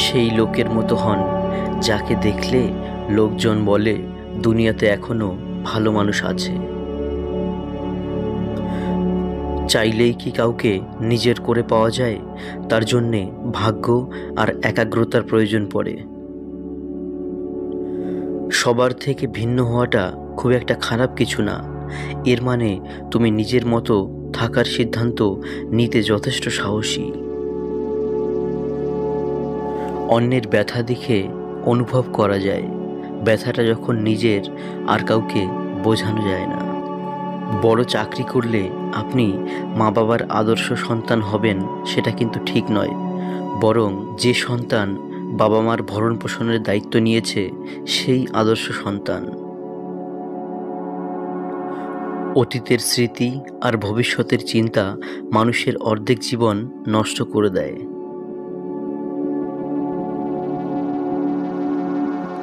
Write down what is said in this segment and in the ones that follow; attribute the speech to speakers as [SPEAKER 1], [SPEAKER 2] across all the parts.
[SPEAKER 1] সেই লোকের মতো হন যাকে দেখলে লোকজন বলে দুনিয়াতে এখনো ভালো মানুষ আছে। চাইলেই কি কাউকে নিজের করে পাওয়া যায়? তার জন্যে ভাগ্য আর একাগ্রতার প্রয়োজন পড়ে। সবার থেকে ভিন্ন হওয়াটা খুব একটা খারাপ কিছু না। এর মানে তুমি নিজের মতো থাকার সিদ্ধান্ত নিতে যথেষ্ট সাহসী। অন্যের ব্যথা দেখে অনুভব করা যায়, ব্যথাটা যখন নিজের আর কাউকে বোঝানো যায় না। বড় চাকরি করলে আপনি মা বাবার আদর্শ সন্তান হবেন সেটা কিন্তু ঠিক নয়, বরং যে সন্তান বাবা মার ভরণ পোষণের দায়িত্ব নিয়েছে সেই আদর্শ সন্তান। অতীতের স্মৃতি আর ভবিষ্যতের চিন্তা মানুষের অর্ধেক জীবন নষ্ট করে দেয়।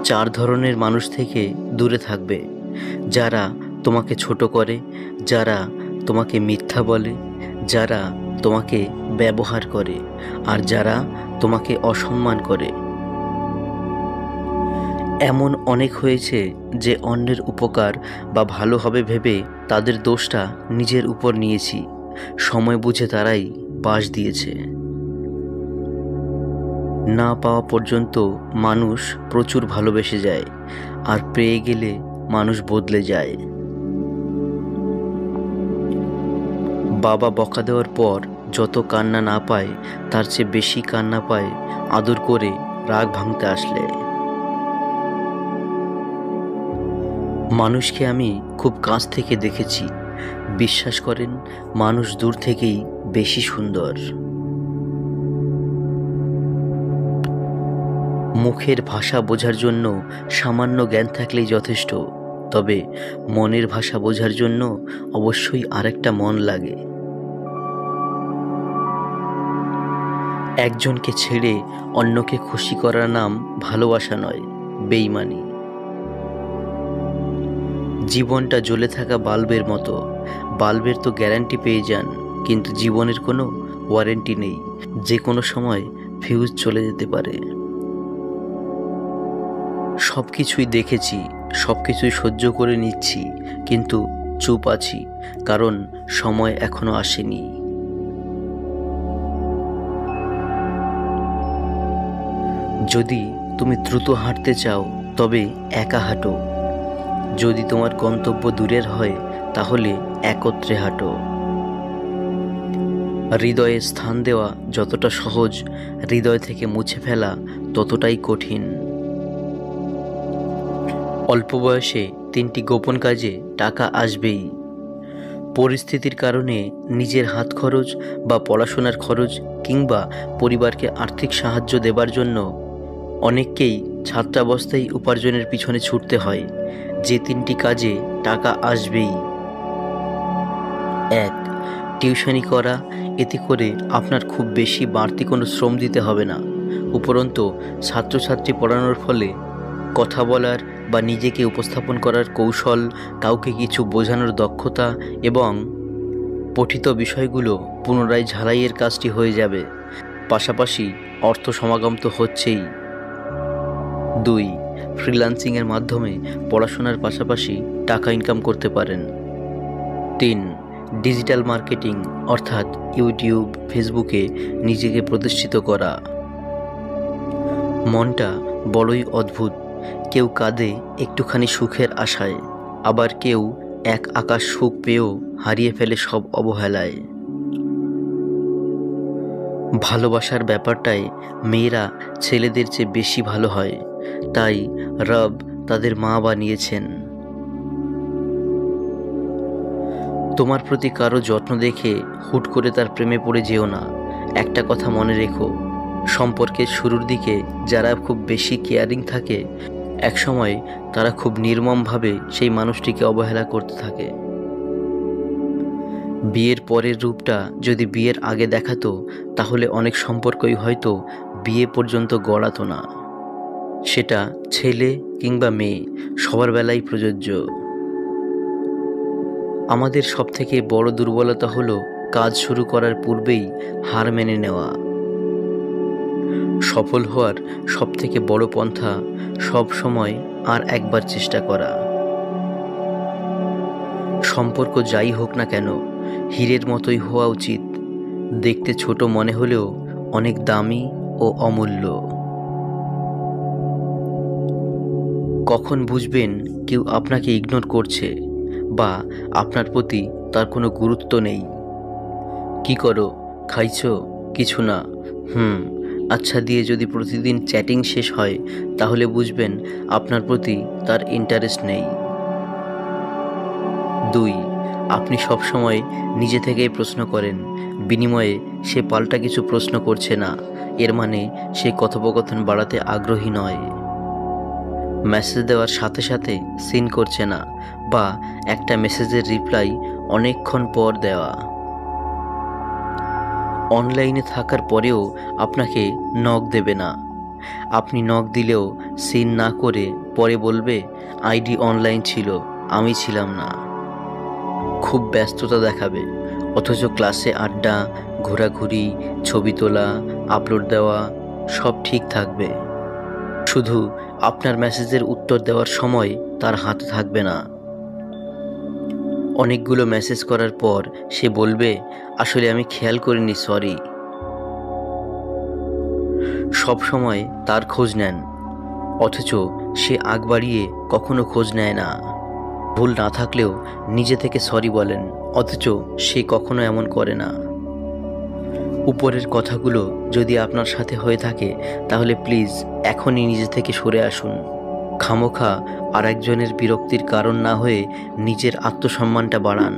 [SPEAKER 1] 4 ধরনের মানুষ থেকে দূরে থাকবে: যারা তোমাকে ছোট করে, যারা তোমাকে মিথ্যা বলে, যারা তোমাকে ব্যবহার করে, আর যারা তোমাকে অসম্মান করে। এমন অনেক হয়েছে যে অন্যের উপকার বা ভালো হবে ভেবে তাদের দোষটা নিজের উপর নিয়েছি। সময় বুঝে তারাই বাস দিয়েছে। না পাওয়া পর্যন্ত মানুষ প্রচুর ভালোবেসে যায়, আর পেয়ে গেলে মানুষ বদলে যায়। বাবা বকা দেওয়ার পর যত কান্না না পায় তার চেয়ে বেশি কান্না পায় আদর করে রাগ ভাঙতে আসলে। মানুষকে আমি খুব কাছ থেকে দেখেছি, বিশ্বাস করেন মানুষ দূর থেকেই বেশি সুন্দর। মুখের ভাষা বোঝার জন্য সামান্য জ্ঞান থাকলেই যথেষ্ট, তবে মনের ভাষা বোঝার জন্য অবশ্যই আরেকটা মন লাগে। একজনকে ছেড়ে অন্যকে খুশি করার নাম ভালোবাসা নয়, বেইমানি। জীবনটা জ্বলে থাকা বাল্বের মতো, বাল্বের তো গ্যারান্টি পেয়ে যান, কিন্তু জীবনের কোনো ওয়ারেন্টি নেই, যে কোনো সময় ফিউজ চলে যেতে পারে। সব কিছুই দেখেছি, সব কিছুই সহ্য করে নিচ্ছি, কিন্তু চুপ আছি, কারণ সময় এখনো আসেনি। যদি তুমি দ্রুত হাঁটতে চাও তবে একা হাঁটো, যদি তোমার গন্তব্য দূরের হয় তাহলে একত্রে হাঁটো। হৃদয়ে স্থান দেওয়া যতটা সহজ, হৃদয় থেকে মুছে ফেলা ততটাই কঠিন। অল্প বয়সে 3টি গোপন কাজে টাকা আসবেই। পরিস্থিতির কারণে নিজের হাত খরচ বা পড়াশোনার খরচ কিংবা পরিবারকে আর্থিক সাহায্য দেবার জন্য অনেককেই ছাত্রাবস্থায় উপার্জনের পিছনে ছুটতে হয়। যে 3টি কাজে টাকা আসবেই: 1. টিউশনি করা। এতে করে আপনার খুব বেশি বাড়তি কোনো শ্রম দিতে হবে না, উপরন্তু ছাত্রছাত্রী পড়ানোর ফলে কথা বলার বা নিজেকে উপস্থাপন করার কৌশল, কাউকে কিছু বোঝানোর দক্ষতা এবং পঠিত বিষয়গুলো পুনরায় ঝালাইয়ের কাজটি হয়ে যাবে। পাশাপাশি অর্থ সমাগম তো হচ্ছেই। 2. ফ্রিল্যান্সিংয়ের মাধ্যমে পড়াশোনার পাশাপাশি টাকা ইনকাম করতে পারেন। 3. ডিজিটাল মার্কেটিং, অর্থাৎ ইউটিউব, ফেসবুকে নিজেকে প্রতিষ্ঠিত করা। মনটা বড়ই অদ্ভুত, কেউ কাঁদে একটুখানি সুখের আশায়, আবার কেউ এক আকাশ সুখ পেয়েও হারিয়ে ফেলে সব অবহেলায়। ভালোবাসার ব্যাপারটায় মেয়েরা ছেলেদের চেয়ে বেশি ভালো হয়, তাই রব তাদের মা বানিয়েছেন। তোমার প্রতি কারো যত্ন দেখে হুট করে তার প্রেমে পড়ে যেও না। একটা কথা মনে রেখো, সম্পর্কের শুরুর দিকে যারা খুব বেশি কেয়ারিং থাকে, একসময় তারা খুব নির্মমভাবে সেই মানুষটিকে অবহেলা করতে থাকে। বিয়ের পরের রূপটা যদি বিয়ের আগে দেখাতো তাহলে অনেক সম্পর্কই হয়তো বিয়ে পর্যন্ত গড়াতো না। সেটা ছেলে কিংবা মেয়ে, সবার বেলায় প্রযোজ্য। আমাদের সবথেকে বড় দুর্বলতা হলো কাজ শুরু করার পূর্বেই হার মেনে নেওয়া। সফল হওয়ার সবথেকে বড় পন্থা সব সময় আর একবার চেষ্টা করা। সম্পর্ক যাই হোক না কেন, হীরের মতোই হওয়া উচিত, দেখতে ছোট মনে হলেও অনেক দামি ও অমূল্য। কখন বুঝবেন কেউ আপনাকে ইগনোর করছে বা আপনার প্রতি তার কোনো গুরুত্ব নেই? কি করো, খাইছো? কিছু না, আচ্ছা দিয়ে যদি প্রতিদিন চ্যাটিং শেষ হয়, তাহলে বুঝবেন আপনার প্রতি তার ইন্টারেস্ট নেই। 2. আপনি সবসময় নিজে থেকেই প্রশ্ন করেন, বিনিময়ে সে পাল্টা কিছু প্রশ্ন করছে না, এর মানে সে কথোপকথন বাড়াতে আগ্রহী নয়। মেসেজ দেওয়ার সাথে সাথে সিন করছে না বা একটা মেসেজের রিপ্লাই অনেকক্ষণ পর দেওয়া। অনলাইনে থাকার পরেও আপনাকে নক দেবে না। আপনি নক দিলেও সিন না করে পরে বলবে আইডি অনলাইন ছিল, আমি ছিলাম না। খুব ব্যস্ততা দেখাবে, অথচ ক্লাসে আড্ডা, ঘোরাঘুরি, ছবি তোলা, আপলোড দেওয়া সব ঠিক থাকবে। শুধু আপনার মেসেজের উত্তর দেওয়ার সময় তার হাতে থাকবে না। অনেকগুলো মেসেজ করার পর সে বলবে আসলে আমি খেয়াল করিনি, সরি। সব সময় তার খোঁজ নেন, অথচ সে আগ বাড়িয়ে কখনো খোঁজ নেয় না। ভুল না থাকলেও নিজে থেকে সরি বলেন, অথচ সে কখনো এমন করে না। উপরের কথাগুলো যদি আপনার সাথে হয়ে থাকে তাহলে প্লিজ এখনই নিজে থেকে সরে আসুন। খামোখা আর একজনের বিরক্তির কারণ না হয়ে নিজের আত্মসম্মানটা বাড়ান।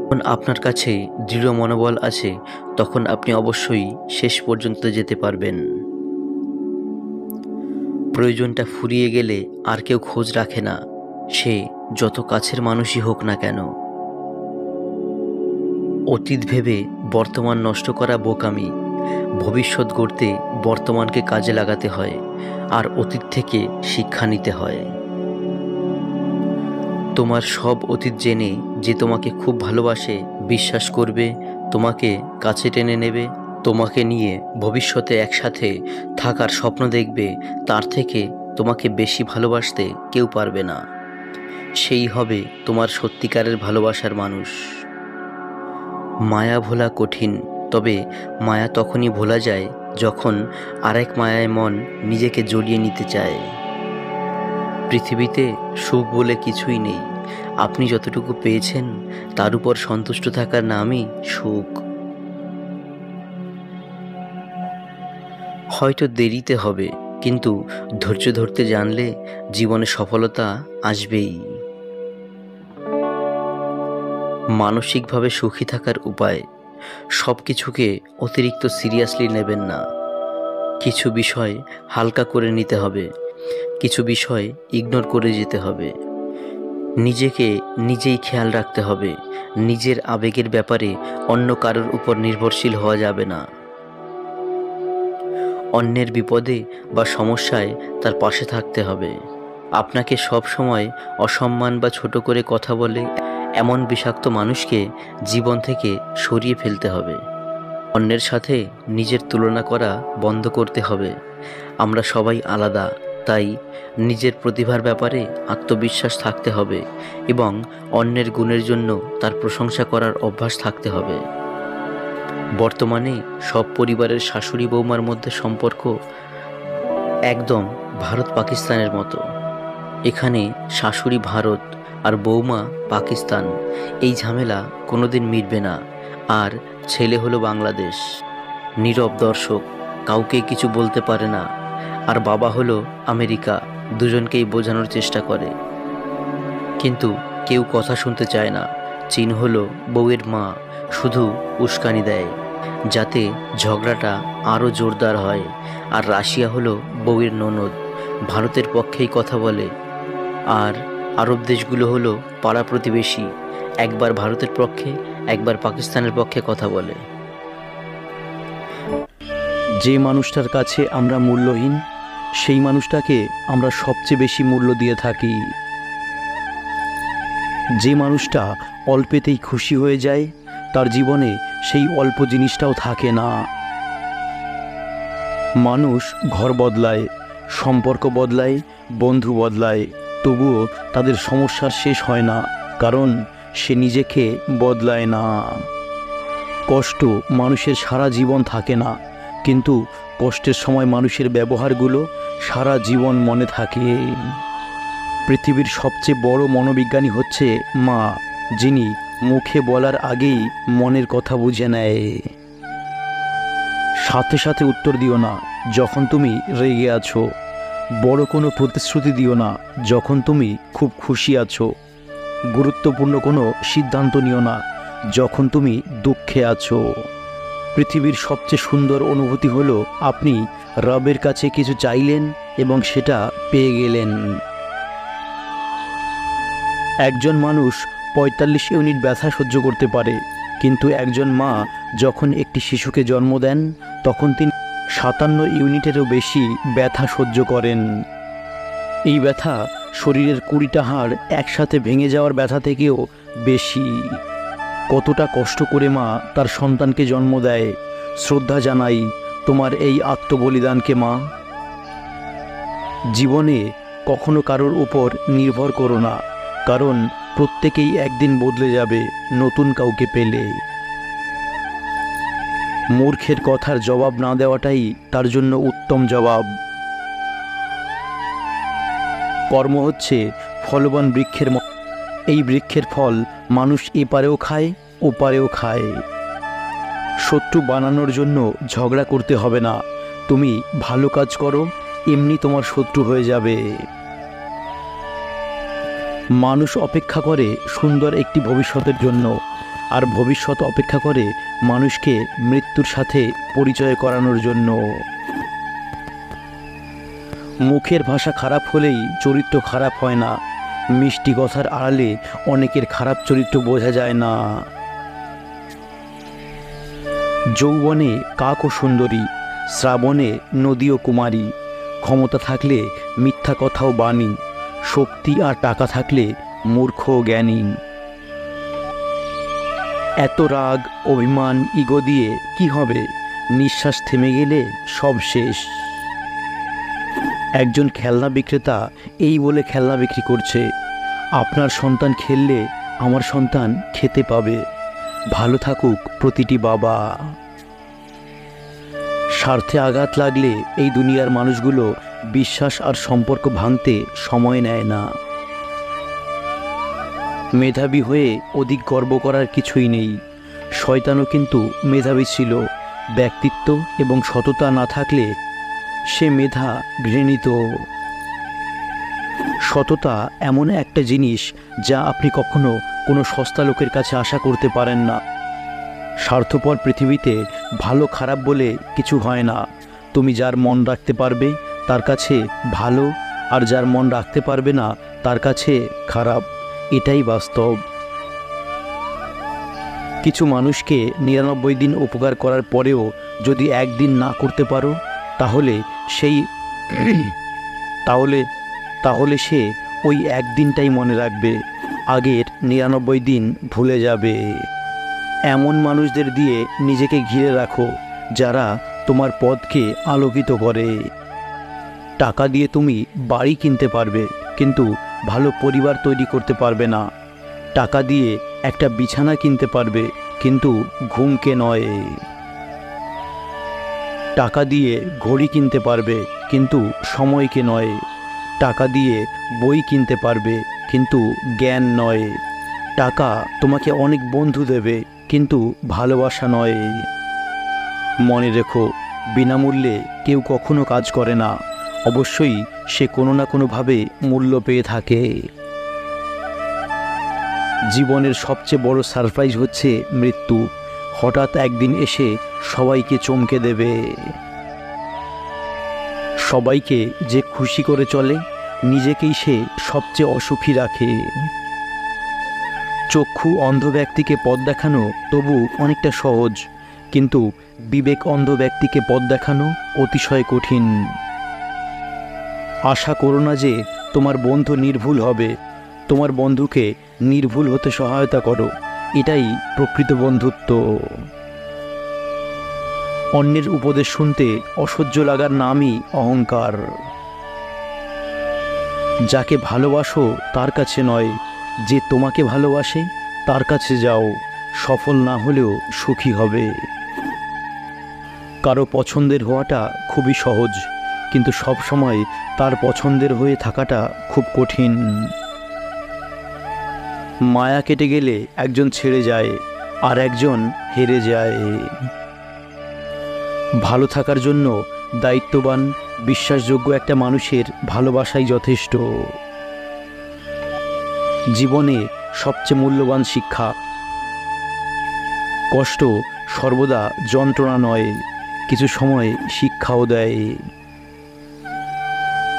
[SPEAKER 1] যখন আপনার কাছে দৃঢ় মনোবল আছে, তখন আপনি অবশ্যই শেষ পর্যন্ত যেতে পারবেন। প্রয়োজনটা ফুরিয়ে গেলে আর কেউ খোঁজ রাখে না, সে যত কাছের মানুষই হোক না কেন। অতীত ভেবে বর্তমান নষ্ট করা বোকামি। ভবিষ্যৎ গড়তে বর্তমানকে কাজে লাগাতে হয়, আর অতীত থেকে শিক্ষা নিতে হয়। তোমার সব অতীত জেনে যে তোমাকে খুব ভালোবাসে, বিশ্বাস করবে, তোমাকে কাছে টেনে নেবে, তোমাকে নিয়ে ভবিষ্যতে একসাথে থাকার স্বপ্ন দেখবে, তার থেকে তোমাকে বেশি ভালোবাসতে কেউ পারবে না। সেই হবে তোমার সত্যিকারের ভালোবাসার মানুষ। মায়া ভোলা কঠিন, তবে মায়া তখনই ভোলা যায় যখন আরেক মায়ায় মন নিজেকে জড়িয়ে নিতে চায়। পৃথিবীতে সুখ বলে কিছুই নেই, আপনি যতটুকু পেয়েছেন তার উপর সন্তুষ্ট থাকার নামই সুখ। হয়তো দেরিতে হবে, কিন্তু ধৈর্য ধরতে জানলে জীবনে সফলতা আসবেই। মানসিকভাবে সুখী থাকার উপায়: সব কিছুকে অতিরিক্ত সিরিয়াসলি নেবেন না। কিছু বিষয় হালকা করে নিতে হবে, কিছু বিষয় ইগনোর করে যেতে হবে। নিজেকে নিজেই খেয়াল রাখতে হবে, নিজের আবেগের ব্যাপারে অন্য কারোর উপর নির্ভরশীল হওয়া যাবে না। অন্যের বিপদে বা সমস্যায় তার পাশে থাকতে হবে। আপনাকে সব সময় অসম্মান বা ছোট করে কথা বলে এমন বিষাক্ত মানুষকে জীবন থেকে সরিয়ে ফেলতে হবে। অন্যের সাথে নিজের তুলনা করা বন্ধ করতে হবে। আমরা সবাই আলাদা, তাই নিজের প্রতিভার ব্যাপারে আত্মবিশ্বাস থাকতে হবে এবং অন্যের গুণের জন্য তার প্রশংসা করার অভ্যাস থাকতে হবে। বর্তমানে সব পরিবারের শাশুড়ি বৌমার মধ্যে সম্পর্ক একদম ভারত পাকিস্তানের মতো। এখানে শাশুড়ি ভারত আর বৌমা পাকিস্তান, এই ঝামেলা কোনোদিন মিটবে না। আর ছেলে হলো বাংলাদেশ, নীরব দর্শক, কাউকে কিছু বলতে পারে না। আর বাবা হলো আমেরিকা, দুজনকেই বোঝানোর চেষ্টা করে, কিন্তু কেউ কথা শুনতে চায় না। চীন হলো বউয়ের মা, শুধু উস্কানি দেয় যাতে ঝগড়াটা আরও জোরদার হয়। আর রাশিয়া হলো বউয়ের ননদ, ভারতের পক্ষেই কথা বলে। আর আরব দেশগুলো হলো পাড়া প্রতিবেশী, একবার ভারতের পক্ষে একবার পাকিস্তানের পক্ষে কথা বলে।
[SPEAKER 2] যে মানুষটার কাছে আমরা মূল্যহীন, সেই মানুষটাকে আমরা সবচেয়ে বেশি মূল্য দিয়ে থাকি। যে মানুষটা অল্পেতেই খুশি হয়ে যায়, তার জীবনে সেই অল্প জিনিসটাও থাকে না। মানুষ ঘর বদলায়, সম্পর্ক বদলায়, বন্ধু বদলায়, তবুও তাদের সমস্যার শেষ হয় না, কারণ সে নিজেকে বদলায় না। কষ্ট মানুষের সারা জীবন থাকে না, কিন্তু কষ্টের সময় মানুষের ব্যবহারগুলো সারা জীবন মনে থাকে। পৃথিবীর সবচেয়ে বড় মনোবিজ্ঞানী হচ্ছে মা, যিনি মুখে বলার আগেই মনের কথা বুঝে নেয়। সাথে সাথে উত্তর দিও না যখন তুমি রেগে আছো। বড় কোনো প্রতিশ্রুতি দিও না যখন তুমি খুব খুশি আছো। গুরুত্বপূর্ণ কোনো সিদ্ধান্ত নিও না যখন তুমি দুঃখে আছো। পৃথিবীর সবচেয়ে সুন্দর অনুভূতি হলো আপনি রবের কাছে কিছু চাইলেন এবং সেটা পেয়ে গেলেন। একজন মানুষ ৪৫ ইউনিট ব্যথা সহ্য করতে পারে, কিন্তু একজন মা যখন একটি শিশুকে জন্ম দেন তখন তিনি ৫৭ ইউনিটেরও বেশি ব্যথা সহ্য করেন। এই ব্যথা শরীরের ২০টা হাড় একসাথে ভেঙে যাওয়ার ব্যথা থেকেও বেশি। কতটা কষ্ট করে মা তার সন্তানকে জন্ম দেয়। শ্রদ্ধা জানাই তোমার এই আত্মবলিদানকে মা। জীবনে কখনো কারোর উপর নির্ভর করো না, কারণ প্রত্যেকেই একদিন বদলে যাবে নতুন কাউকে পেলে। মূর্খের কথার জবাব না দেওয়াটাই তার জন্য উত্তম জবাব। কর্ম হচ্ছে ফলবান বৃক্ষের মতো। এই বৃক্ষের ফল মানুষ এপারেও খায়, ওপারেও খায়। শত্রু বানানোর জন্য ঝগড়া করতে হবে না, তুমি ভালো কাজ করো, এমনি তোমার শত্রু হয়ে যাবে। মানুষ অপেক্ষা করে সুন্দর একটি ভবিষ্যতের জন্য, আর ভবিষ্যৎ অপেক্ষা করে মানুষকে মৃত্যুর সাথে পরিচয় করানোর জন্য। মুখের ভাষা খারাপ হলেই চরিত্র খারাপ হয় না। মিষ্টি কথার আড়ালে অনেকের খারাপ চরিত্র বোঝা যায় না। যৌবনে কাক ও সুন্দরী, শ্রাবণে নদী ও কুমারী। ক্ষমতা থাকলে মিথ্যা কথাও বাণী, শক্তি আর টাকা থাকলে মূর্খ ও জ্ঞানী। এত রাগ, অভিমান, ইগো দিয়ে কি হবে? নিঃশ্বাস থেমে গেলে সব শেষ। একজন খেলনা বিক্রেতা এই বলে খেলনা বিক্রি করছে, আপনার সন্তান খেললে আমার সন্তান খেতে পাবে। ভালো থাকুক প্রতিটি বাবা। স্বার্থে আঘাত লাগলে এই দুনিয়ার মানুষগুলো বিশ্বাস আর সম্পর্ক ভাঙতে সময় নেয় না। মেধাবী হয়ে অধিক গর্ব করার কিছুই নেই। শয়তানও কিন্তু মেধাবী ছিল। ব্যক্তিত্ব এবং সততা না থাকলে সে মেধা ঘৃণিত। সততা এমন একটা জিনিস যা আপনি কখনো কোনো সস্তা লোকের কাছে আশা করতে পারেন না। স্বার্থপর পৃথিবীতে ভালো খারাপ বলে কিছু হয় না। তুমি যার মন রাখতে পারবে তার কাছে ভালো, আর যার মন রাখতে পারবে না তার কাছে খারাপ। এটাই বাস্তব। কিছু মানুষকে ৯৯ দিন উপকার করার পরেও যদি একদিন না করতে পারো, তাহলে সে ওই একদিনটাই মনে রাখবে, আগের ৯৯ দিন ভুলে যাবে। এমন মানুষদের দিয়ে নিজেকে ঘিরে রাখো যারা তোমার পথকে আলোকিত করে। টাকা দিয়ে তুমি বাড়ি কিনতে পারবে, কিন্তু ভালো পরিবার তৈরি করতে পারবে না। টাকা দিয়ে একটা বিছানা কিনতে পারবে, কিন্তু ঘুমকে নয়। টাকা দিয়ে ঘড়ি কিনতে পারবে, কিন্তু সময়কে নয়। টাকা দিয়ে বই কিনতে পারবে, কিন্তু জ্ঞান নয়। টাকা তোমাকে অনেক বন্ধু দেবে, কিন্তু ভালোবাসা নয়। মনে রেখো, বিনামূল্যে কেউ কখনো কাজ করে না। অবশ্যই সে কোনো না কোনোভাবে মূল্য পেয়ে থাকে। জীবনের সবচেয়ে বড় সারপ্রাইজ হচ্ছে মৃত্যু। হঠাৎ একদিন এসে সবাইকে চমকে দেবে। সবাইকে যে খুশি করে চলে, নিজেকেই সে সবচেয়ে অসুখী রাখে। চক্ষু অন্ধ ব্যক্তিকে পথ দেখানো তবু অনেকটা সহজ, কিন্তু বিবেক অন্ধ ব্যক্তিকে পথ দেখানো অতিশয় কঠিন। আশা করো না যে তোমার বন্ধু নির্ভুল হবে। তোমার বন্ধুকে নির্ভুল হতে সহায়তা করো, এটাই প্রকৃত বন্ধুত্ব। অন্যের উপদেশ শুনতে অসহ্য লাগার নামই অহংকার। যাকে ভালোবাসো তার কাছে নয়, যে তোমাকে ভালোবাসে তার কাছে যাও, সফল না হলেও সুখী হবে। কারো পছন্দের হওয়াটা খুবই সহজ, কিন্তু সব সময় তার পছন্দের হয়ে থাকাটা খুব কঠিন। মায়া কেটে গেলে একজন ছেড়ে যায় আর একজন হেরে যায়। ভালো থাকার জন্য দায়িত্ববান, বিশ্বাসযোগ্য একটা মানুষের ভালোবাসাই যথেষ্ট। জীবনে সবচেয়ে মূল্যবান শিক্ষা, কষ্ট সর্বদা যন্ত্রণা নয়, কিছু সময় শিক্ষাও দেয়।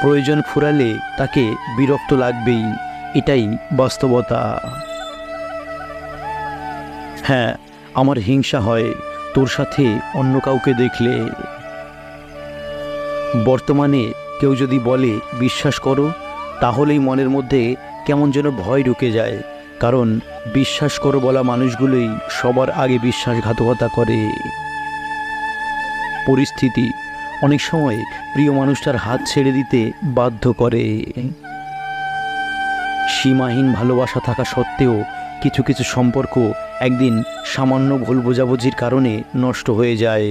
[SPEAKER 2] প্রয়োজন ফুরালে তাকে বিরক্ত লাগবেই, এটাই বাস্তবতা। হ্যাঁ, আমার হিংসা হয় তোর সাথে অন্য কাউকে দেখলে। বর্তমানে কেউ যদি বলে বিশ্বাস করো, তাহলেই মনের মধ্যে কেমন যেন ভয় ঢুকে যায়, কারণ বিশ্বাস করো বলা মানুষগুলোই সবার আগে বিশ্বাসঘাতকতা করে। পরিস্থিতি অনেক সময় প্রিয় মানুষটার হাত ছেড়ে দিতে বাধ্য করে। সীমাহীন ভালোবাসা থাকা সত্ত্বেও কিছু কিছু সম্পর্ক একদিন সামান্য ভুল বোঝাবুঝির কারণে নষ্ট হয়ে যায়।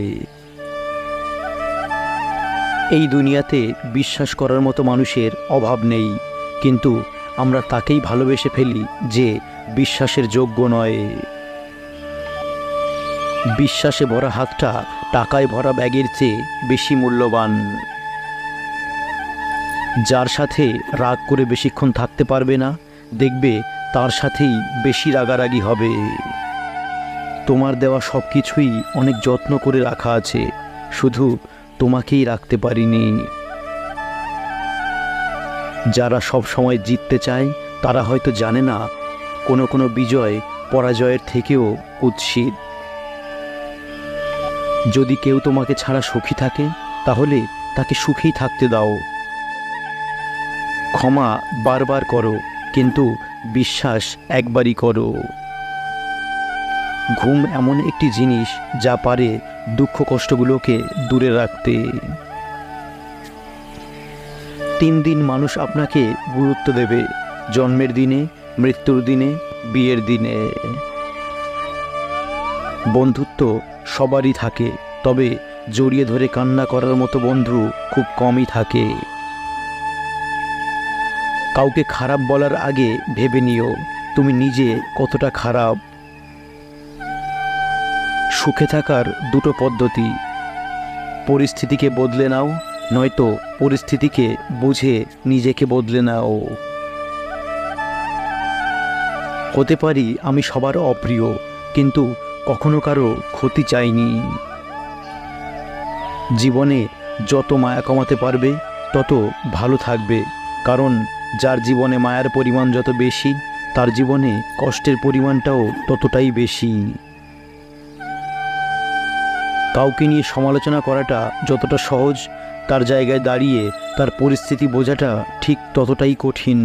[SPEAKER 2] এই দুনিয়াতে বিশ্বাস করার মতো মানুষের অভাব নেই, কিন্তু আমরা তাকেই ভালোবেসে ফেলি যে বিশ্বাসের যোগ্য নয়। বিশ্বাসে ভরা হাতটা টাকায় ভরা ব্যাগের চেয়ে বেশি মূল্যবান। যার সাথে রাগ করে বেশিক্ষণ থাকতে পারবে না, দেখবে তার সাথেই বেশি রাগারাগি হবে। তোমার দেওয়া সব কিছুই অনেক যত্ন করে রাখা আছে, শুধু তোমাকেই রাখতে পারিনি। যারা সব সময় জিততে চায় তারা হয়তো জানে না কোনো কোনো বিজয় পরাজয়ের থেকেও কুৎসিত। যদি কেউ তোমাকে ছাড়া সুখী থাকে, তাহলে তাকে সুখেই থাকতে দাও। ক্ষমা বারবার করো, কিন্তু বিশ্বাস একবারই করো। ঘুম এমন একটি জিনিস যা পারে দুঃখ কষ্টগুলোকে দূরে রাখতে। 3 দিন মানুষ আপনাকে গুরুত্ব দেবে: জন্মের দিনে, মৃত্যুর দিনে, বিয়ের দিনে। বন্ধুত্ব সবারই থাকে, তবে জড়িয়ে ধরে কান্না করার মতো বন্ধু খুব কমই থাকে। কাউকে খারাপ বলার আগে ভেবে নিও তুমি নিজে কতটা খারাপ। সুখে থাকার দুটো পদ্ধতি: পরিস্থিতিকে বদলে নাও, নয়তো পরিস্থিতিকে বুঝে নিজেকে বদলে নাও। হতে পারি আমি সবার অপ্রিয়, কিন্তু কখনো কারো ক্ষতি চাইনি। জীবনে যত মায়া কমাতে পারবে তত ভালো থাকবে, কারণ যার জীবনে মায়ার পরিমাণ যত বেশি, তার জীবনে কষ্টের পরিমাণটাও ততটাই বেশি। কাউকে নিয়ে সমালোচনা করাটা যতটা সহজ, তার জায়গায় দাঁড়িয়ে তার পরিস্থিতি বোঝাটা ঠিক ততটাই কঠিন।